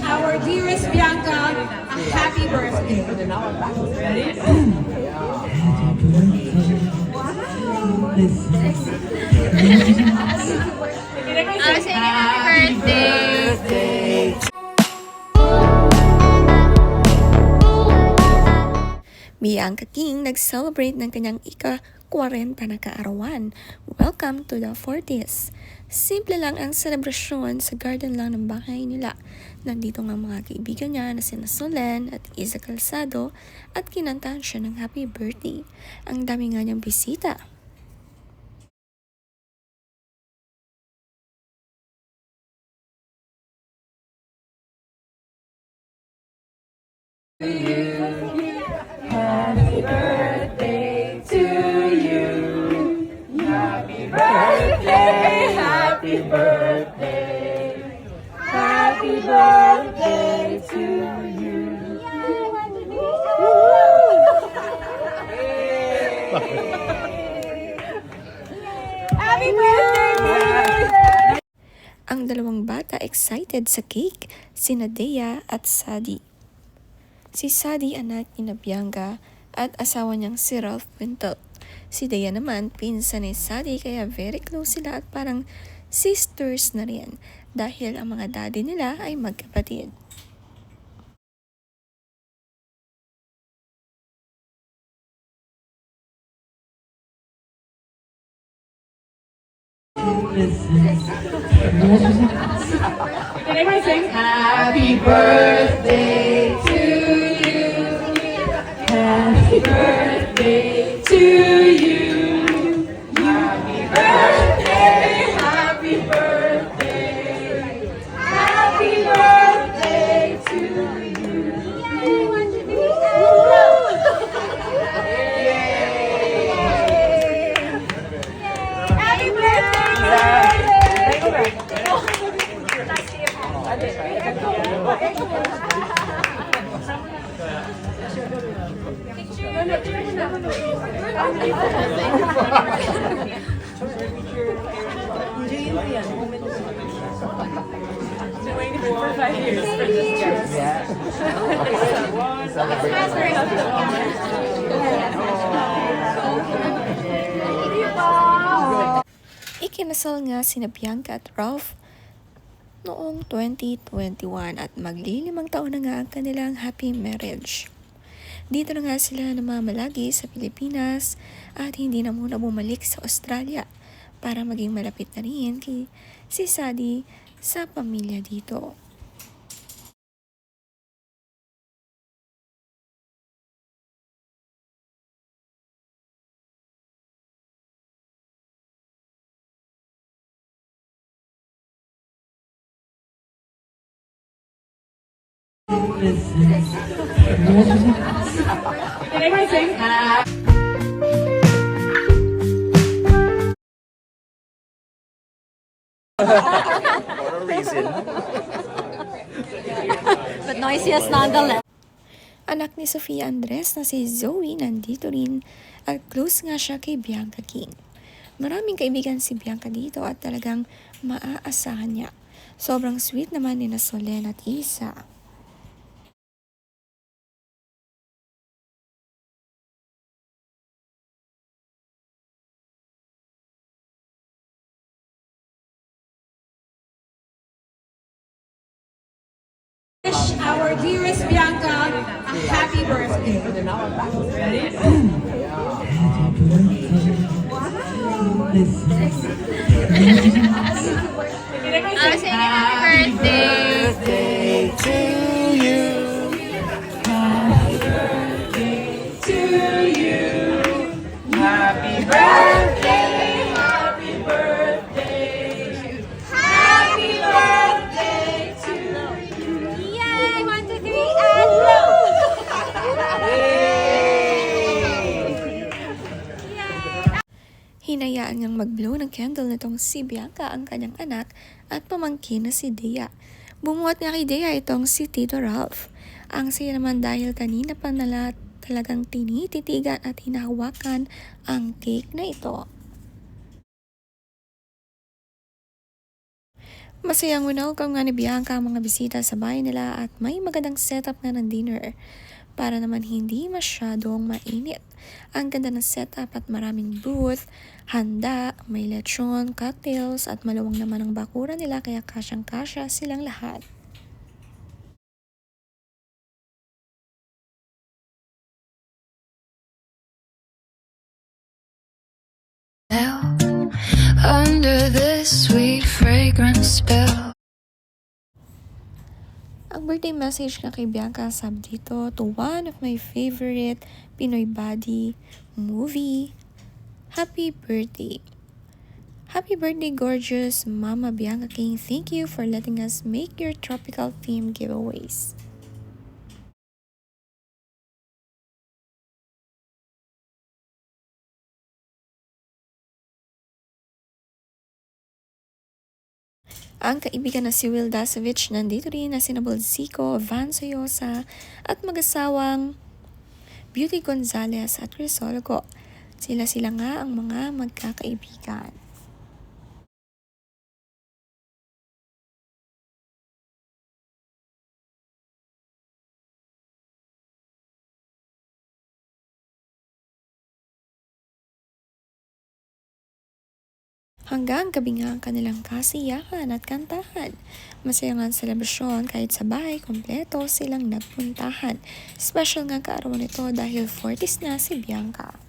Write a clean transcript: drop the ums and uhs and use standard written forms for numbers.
our dearest Bianca a happy birthday. Ready? Happy birthday! Bianca King nag-celebrate ng kanyang ika-40 na kaarawan. Welcome to the 40s. Simple lang ang selebrasyon sa garden lang ng bahay nila. Nandito nga mga kaibigan niya na sina Solen at Isa Calzado at kinantahan siya ng happy birthday. Ang dami nga niyang bisita. Happy birthday to you. Happy birthday, happy birthday. Happy birthday to you. Happy birthday! Ang dalawang bata excited sa cake, sina Dea at Sadi. Si Sadi anak ni Bianca at asawa niyang si Ralph Quintal. Si Dea naman pinsan ni Sadi kaya very close sila at parang sisters na rin dahil ang mga daddy nila ay magkapatid. Can everybody sing? Happy birthday to you. Happy birthday to you. Happy birthday, happy birthday. Happy birthday to you. Happy birthday! Waiting for 5 years for this chance. Ikinasal nga sina Bianca at Ralph noong 2021 at maglilimang taon na nga ang kanilang happy marriage. Dito na nga sila namamalagi sa Pilipinas at hindi na muna bumalik sa Australia para maging malapit na rin kay si Sadi sa pamilya dito. Can everybody sing? For a reason. But noisiest nonetheless. Anak ni Sofia Andres na si Zoe nandito rin at close nga siya kay Bianca King. Maraming kaibigan si Bianca dito at talagang maaasahan niya. Sobrang sweet naman ni na Solen at Isa. Wish our dearest Bianca a happy birthday. Ready? Can everybody sing? Happy birthday! To you. To you. Happy birthday, happy birthday. Happy birthday to you. Yay! 1, 2, 3, and blow! Hinayaan niyang mag-blow ng candle nitong si Bianca ang kanyang anak at pamangkin na si Dea. Bumuhat nga kay Dea itong si Tito Ralph. Ang saya naman dahil kanina pa nala talagang tinititigan at hinahawakan ang cake na ito. Masayang welcome nga ni Bianca ang mga bisita sa bahay nila at may magandang setup nga ng dinner. Para naman hindi masyadong mainit. Ang ganda ng setup at maraming booth, handa, may lechon, cocktails at maluwang naman ang bakura nila kaya kasyang-kasya silang lahat. Under this sweet fragrance spell. Ang birthday message nga kay Bianca sabi dito, to one of my favorite Pinoy body movie, happy birthday. Happy birthday, gorgeous Mama Bianca King. Thank you for letting us make your tropical theme giveaways. Ang kaibigan na si Will Dasovich, nandito rin na sina Bolsico, Van Soyosa at mag-asawang Beauty Gonzalez at Crisologo. Sila nga ang mga magkakaibigan. Hanggang gabi nga ang kanilang kasiyahan at kantahan. Masaya nga ang selebrasyon kahit sa bahay, kompleto silang nagpuntahan. Special nga kaarawan nito dahil 40s na si Bianca.